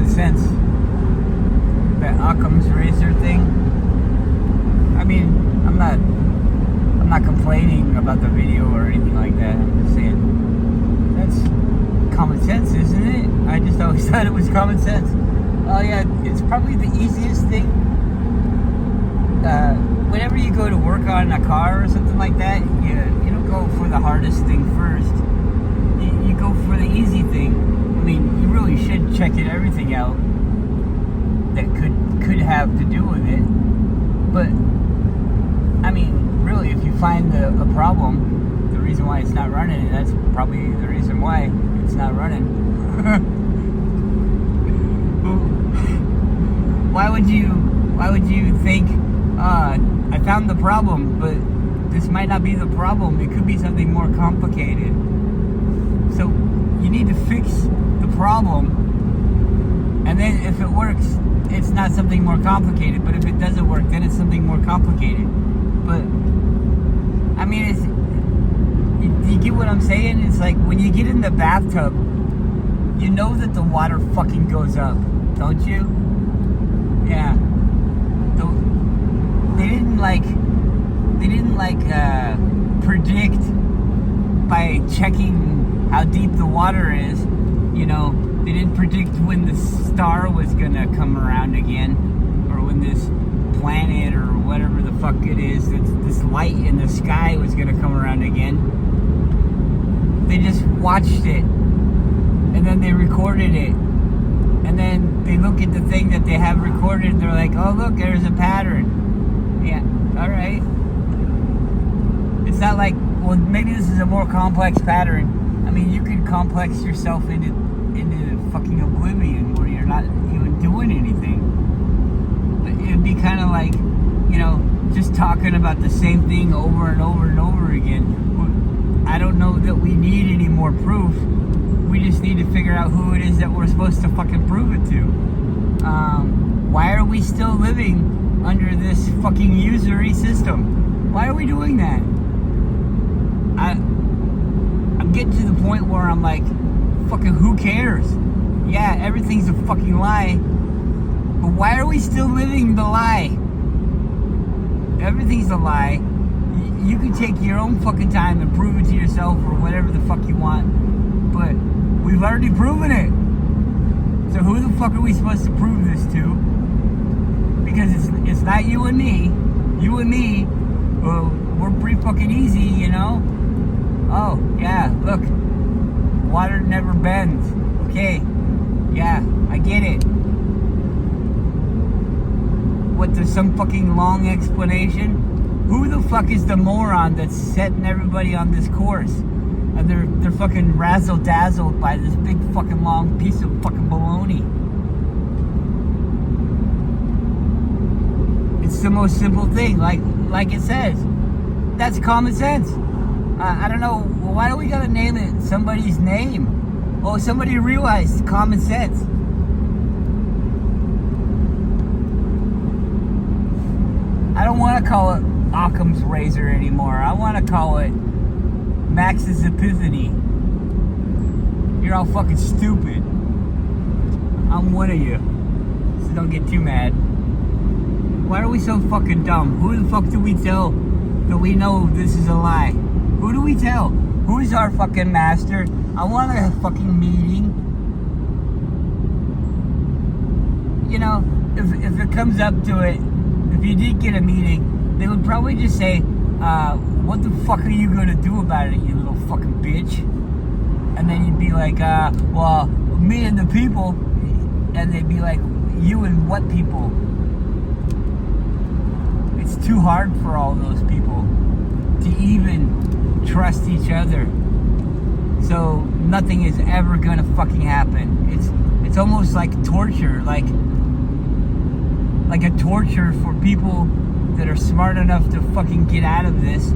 sense. That Occam's razor thing. I mean, I'm not complaining about the video or anything like that. I'm just saying that's common sense, isn't it? I just always thought it was common sense. Oh yeah, it's probably the easiest thing. Whenever you go to work on a car or something like that, you don't go for the hardest thing first. You go for the easy thing. I mean, you really should check everything out that could have to do with it. But I mean, really, if you find a problem, the reason why it's not running, that's probably the reason why it's not running. Why would you think, I found the problem, but this might not be the problem. It could be something more complicated. So you need to fix the problem, and then if it works, it's not something more complicated. But if it doesn't work, then it's something more complicated. But I mean, you get what I'm saying? It's like when you get in the bathtub, you know that the water fucking goes up, don't you? Yeah. They didn't predict by checking how deep the water is. You know, they didn't predict when the star was gonna come around again, or when this planet or whatever the fuck it is, this light in the sky was gonna come around again. They just watched it, and then they recorded it, and then they look at the thing that they have recorded, and they're like, oh look, there's a pattern. Yeah, alright. It's not like, well, maybe this is a more complex pattern. I mean, you could complex yourself into fucking oblivion where you're not even doing anything. But it'd be kind of like, you know, just talking about the same thing over and over and over again. I don't know that we need any more proof. We just need to figure out who it is that we're supposed to fucking prove it to. Why are we still living under this fucking usury system? Why are we doing that? I'm getting to the point where I'm like, fucking who cares? Yeah, everything's a fucking lie. But why are we still living the lie? Everything's a lie. You can take your own fucking time and prove it to yourself or whatever the fuck you want. But we've already proven it. So who the fuck are we supposed to prove this to? Because it's not you and me. You and me, well, we're pretty fucking easy, you know? Oh, yeah, look. Water never bends. Okay. Yeah, I get it. What, there's some fucking long explanation? Who the fuck is the moron that's setting everybody on this course? And they're fucking razzle-dazzled by this big fucking long piece of fucking baloney. It's the most simple thing, like it says. That's common sense. I don't know, why do we gotta name it somebody's name? Oh, somebody realized common sense. I don't want to call it Occam's razor anymore. I want to call it Max's epiphany. You're all fucking stupid. I'm one of you, so don't get too mad. Why are we so fucking dumb? Who the fuck do we tell that we know this is a lie? Who do we tell? Who's our fucking master? I want a fucking meeting. You know, if it comes up to it, if you did get a meeting, they would probably just say, what the fuck are you gonna do about it, you little fucking bitch? And then you'd be like, well, me and the people. And they'd be like, you and what people? It's too hard for all those people to even trust each other. So nothing is ever gonna fucking happen. It's almost like torture, like a torture for people that are smart enough to fucking get out of this,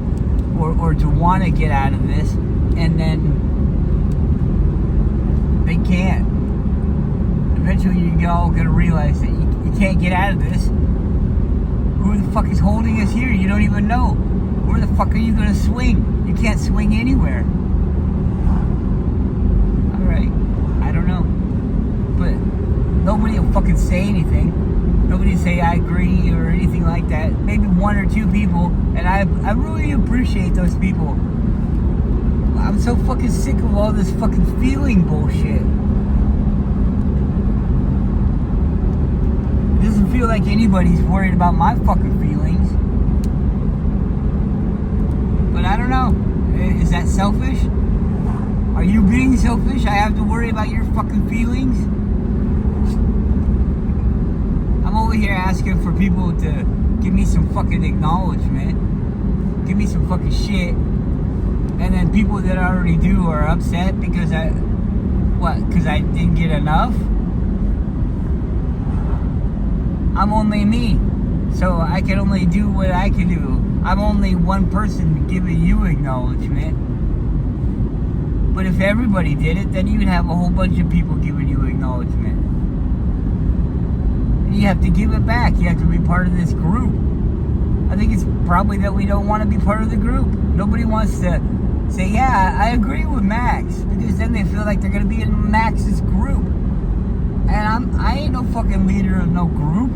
or to want to get out of this, and then they can't. Eventually you're all gonna realize that you can't get out of this. Who the fuck is holding us here? You don't even know. Where the fuck are you gonna swing? You can't swing anywhere. Alright, I don't know. But nobody will fucking say anything. Nobody will say I agree or anything like that. Maybe one or two people, and I really appreciate those people. I'm so fucking sick of all this fucking feeling bullshit. It doesn't feel like anybody's worried about my fucking feelings. But I don't know. Is that selfish? Are you being selfish? I have to worry about your fucking feelings? I'm over here asking for people to give me some fucking acknowledgement. Give me some fucking shit. And then people that already do are upset because because I didn't get enough? I'm only me. So I can only do what I can do. I'm only one person giving you acknowledgement. But if everybody did it, then you'd have a whole bunch of people giving you acknowledgement. And you have to give it back. You have to be part of this group. I think it's probably that we don't want to be part of the group. Nobody wants to say, yeah, I agree with Max. Because then they feel like they're going to be in Max's group. And I ain't no fucking leader of no group.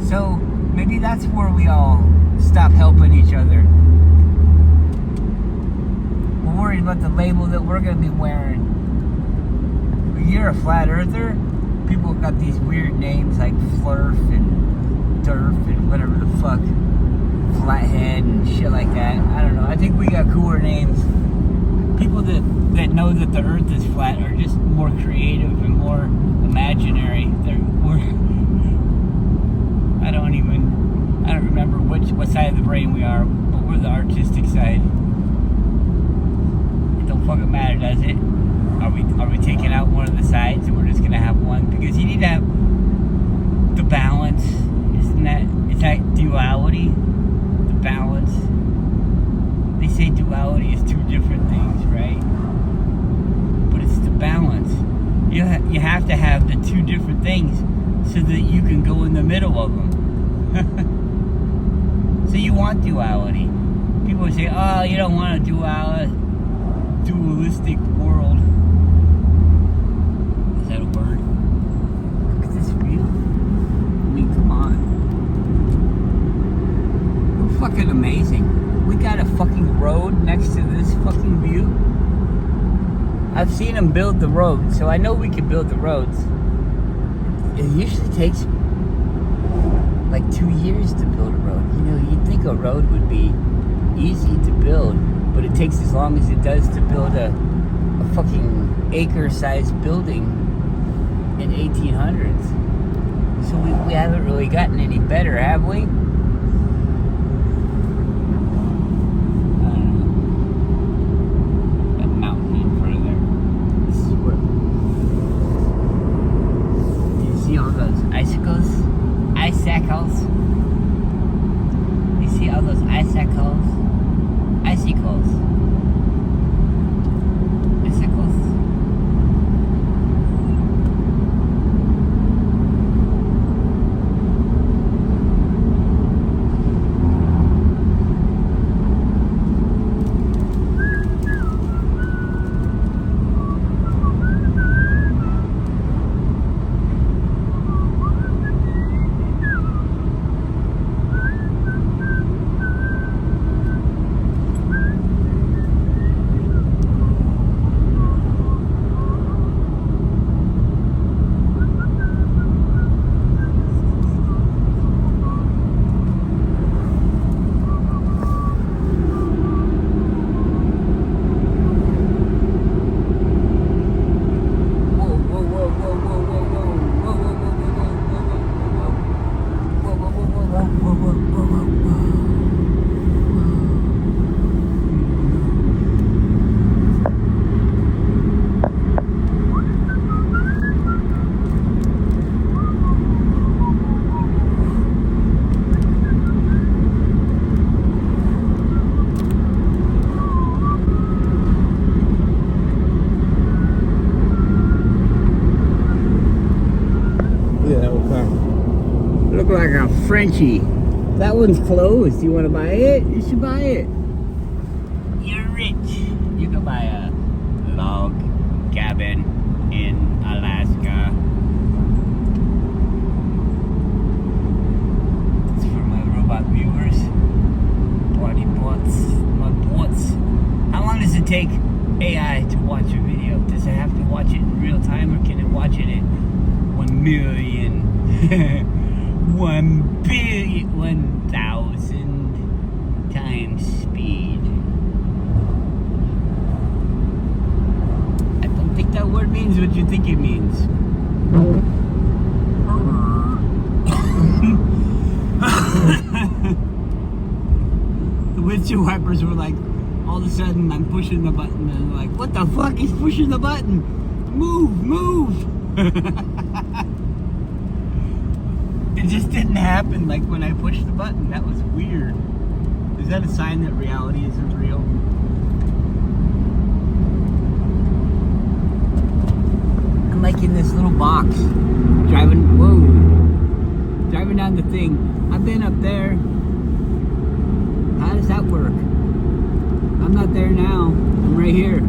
So maybe that's where we all stop helping each other. We're worried about the label that we're going to be wearing. When you're a flat earther, people got these weird names like Flurf and Durf and whatever the fuck. Flathead and shit like that. I don't know. I think we got cooler names. People that know that the earth is flat are just more creative and more imaginary. I don't remember what side of the brain we are, but we're the artistic side. It don't fucking matter, does it? Are we taking out one of the sides and we're just gonna have one? Because you need to have the balance. Is that duality? The balance. They say duality is two different things, right? But it's the balance. You have to have the two different things so that you can go in the middle of them. So you want duality. People say, oh, you don't want a dualistic world. Is that a word? Look at this view. I mean, come on. We're fucking amazing. We got a fucking road next to this fucking view. I've seen them build the road, so I know we can build the roads. It usually takes like 2 years to build a road. You know, you'd think a road would be easy to build, but it takes as long as it does to build a fucking acre-sized building in 1800s. So we haven't really gotten any better, have we? Icicles. You see all those icicles? Icicles. Icicles. Look like a Frenchie. That one's closed. You want to buy it? You should buy it. You're rich. You can buy a log cabin in Alaska. take AI to watch a video? Does it have to watch it in real time, or can it watch it at 1 million, 1 billion, 1,000 times speed? I don't think that word means what you think it means. The windshield wipers were like, all of a sudden I'm pushing the button and they're like, what the fuck is pushing the button? Move. It just didn't happen like when I pushed the button. That was weird. Is that a sign that reality isn't real? I'm like in this little box, driving down the thing. I've been up there. How does that work? I'm not there now. I'm right here.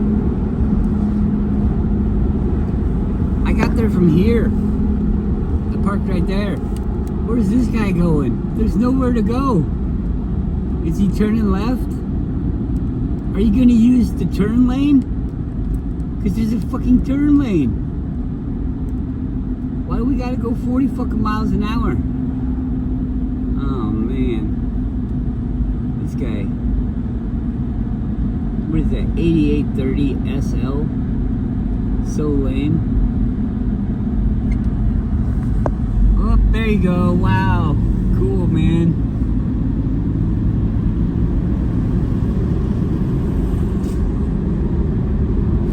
I got there from here. I parked right there. Where's this guy going? There's nowhere to go. Is he turning left? Are you going to use the turn lane? Because there's a fucking turn lane. Why do we got to go 40 fucking miles an hour? Oh, man. This guy. What is that? 8830 SL. So lame. Oh, there you go. Wow. Cool, man.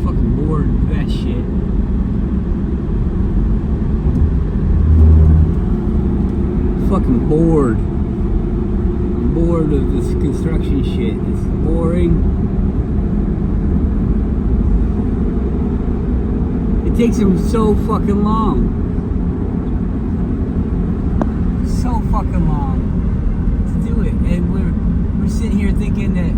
Fucking bored of that shit. Fucking bored. I'm bored of this construction shit. It's boring. It takes them so fucking long. So fucking long to do it. And we're sitting here thinking that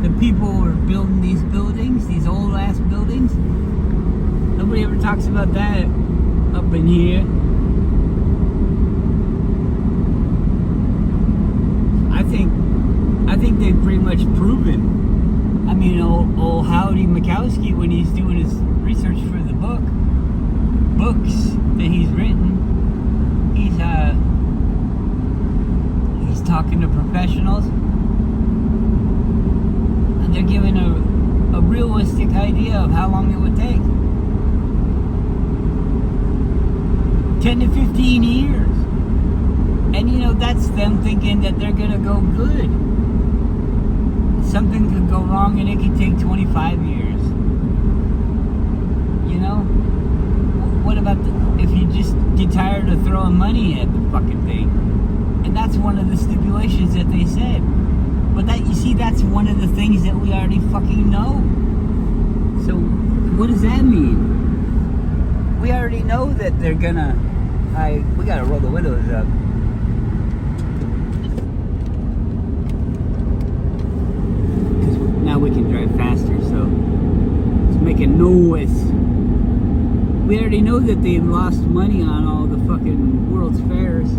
the people who are building these buildings, these old ass buildings, nobody ever talks about that up in here. I think they've pretty much proven. I mean, old Howdy Mikowski, when he's doing his research for the books that he's written, he's talking to professionals, and they're giving a realistic idea of how long it would take. 10 to 15 years. And that's them thinking that they're gonna go good. Something could go wrong and it could take 25 years. What about if you just get tired of throwing money at the fucking thing? And that's one of the stipulations that they said. But that's one of the things that we already fucking know. So what does that mean? We already know that they're gonna... we gotta roll the windows up. Now we can drive faster, so it's making noise. We already know that they've lost money on all the fucking World's Fairs.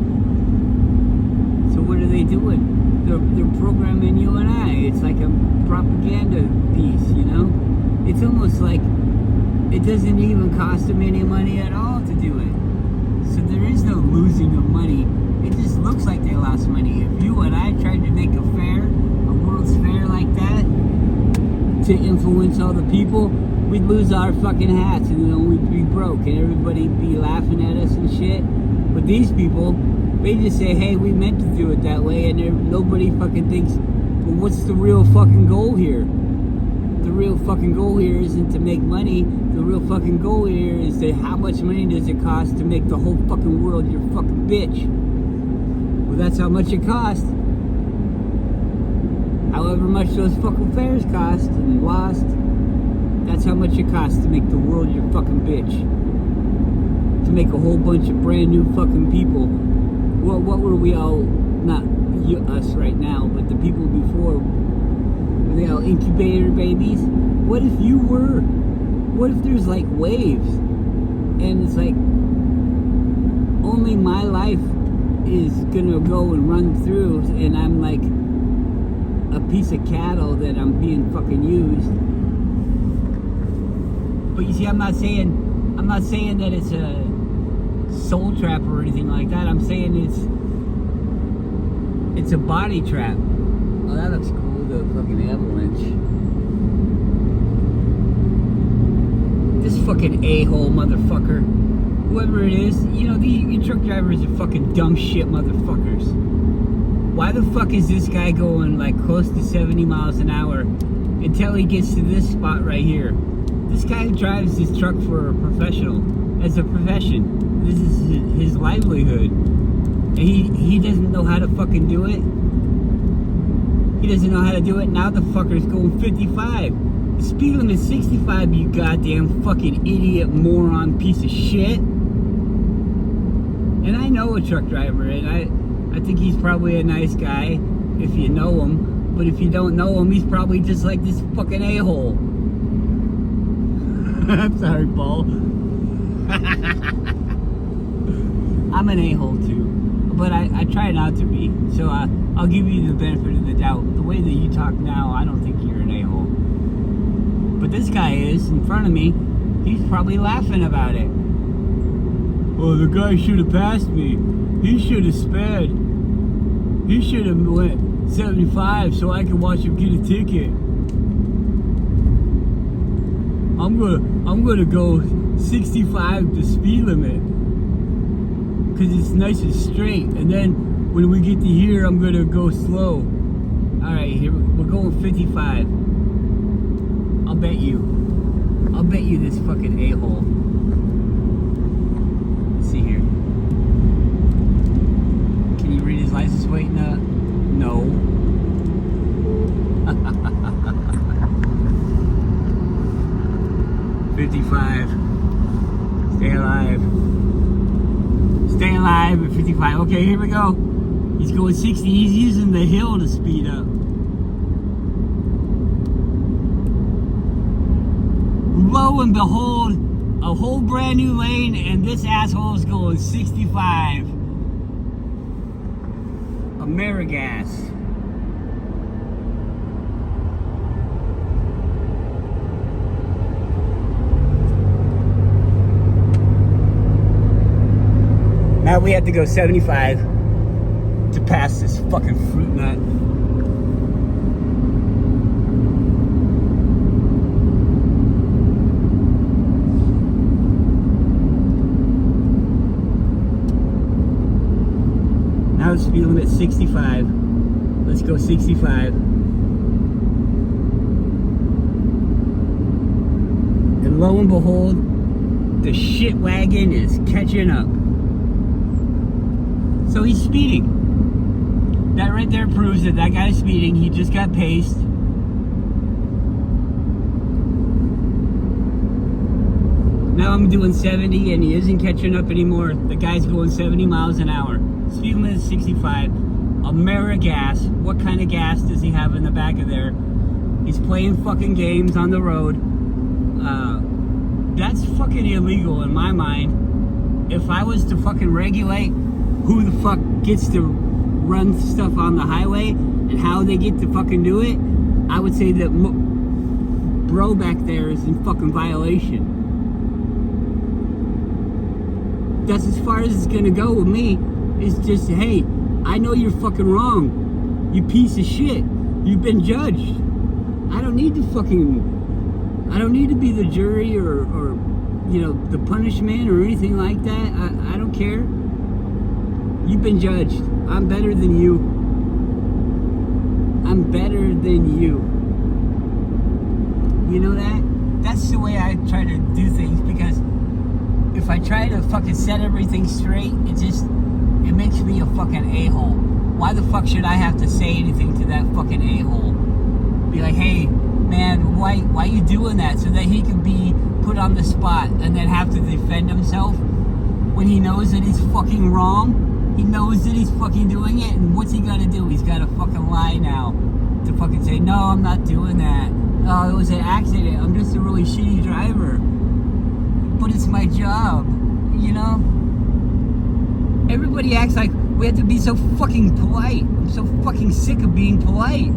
So what are they doing? They're programming you and I. It's like a propaganda piece, It's almost like it doesn't even cost them any money at all to do it. So there is no losing of money. It just looks like they lost money. If you and I tried to make a World's Fair like that, to influence all the people, we'd lose our fucking hats and we'd be broke and everybody'd be laughing at us and shit. But these people, they just say, hey, we meant to do it that way, and nobody fucking thinks, well, what's the real fucking goal here? The real fucking goal here isn't to make money. The real fucking goal here is to how much money does it cost to make the whole fucking world your fucking bitch? Well, that's how much it costs. However much those fucking fairs cost and lost, that's how much it costs to make the world your fucking bitch. To make a whole bunch of brand new fucking people. Well, what were we all, not us right now, but the people before, were they all incubator babies? What if you were? What if there's like waves? And it's like, only my life is gonna go and run through, and I'm like a piece of cattle that I'm being fucking used. But you see, I'm not saying that it's a soul trap or anything like that. I'm saying it's a body trap. Oh, that looks cool, the fucking avalanche. This fucking a-hole motherfucker. Whoever it is, you know, you truck drivers are fucking dumb shit motherfuckers. Why the fuck is this guy going like close to 70 miles an hour until he gets to this spot right here? This guy drives his truck for a professional, as a profession. This is his livelihood. And he doesn't know how to fucking do it. He doesn't know how to do it. Now the fucker's going 55. The speed limit is 65, you goddamn fucking idiot, moron, piece of shit. And I know a truck driver, and I think he's probably a nice guy if you know him. But if you don't know him, he's probably just like this fucking a-hole. I'm sorry, Paul. I'm an a-hole too, but I try not to be. So I'll give you the benefit of the doubt. The way that you talk now, I don't think you're an a-hole. But this guy is in front of me. He's probably laughing about it. Oh, the guy should have passed me. He should have sped. He should have went 75 so I could watch him get a ticket. I'm gonna go 65 the speed limit because it's nice and straight. And then when we get to here, I'm gonna go slow. All right, here we're going 55. I'll bet you this fucking a-hole. Let's see here. Can you read his license plate? No. 55. Stay alive. Stay alive at 55. Okay, here we go. He's going 60. He's using the hill to speed up. Lo and behold, a whole brand new lane, and this asshole is going 65. Amerigas. Now we have to go 75 to pass this fucking fruit nut. Now the speed limit is 65. Let's go 65. And lo and behold, the shit wagon is catching up. So he's speeding. That right there proves that that guy's speeding. He just got paced. Now I'm doing 70 and he isn't catching up anymore. The guy's going 70 miles an hour. Speed limit is 65. Amerigas. What kind of gas does he have in the back of there? He's playing fucking games on the road. That's fucking illegal in my mind. If I was to fucking regulate who the fuck gets to run stuff on the highway and how they get to fucking do it, I would say that bro back there is in fucking violation. That's as far as it's gonna go with me. It's just, hey, I know you're fucking wrong. You piece of shit. You've been judged. I don't need to be the jury or you know, the punishment or anything like that. I don't care. You've been judged. I'm better than you. I'm better than you. You know that? That's the way I try to do things, because if I try to fucking set everything straight, it makes me a fucking a-hole. Why the fuck should I have to say anything to that fucking a-hole? Be like, hey, man, why you doing that? So that he can be put on the spot and then have to defend himself when he knows that he's fucking wrong. He knows that he's fucking doing it, and what's he gotta do? He's gotta fucking lie now to fucking say, no, I'm not doing that. Oh, it was an accident. I'm just a really shitty driver. But it's my job, you know? Everybody acts like we have to be so fucking polite. I'm so fucking sick of being polite.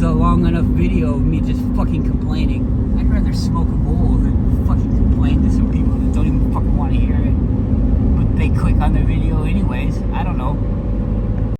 is a long enough video of me just fucking complaining. I'd rather smoke a bowl than fucking complain to some people that don't even fucking want to hear it. But they click on the video anyways. I don't know.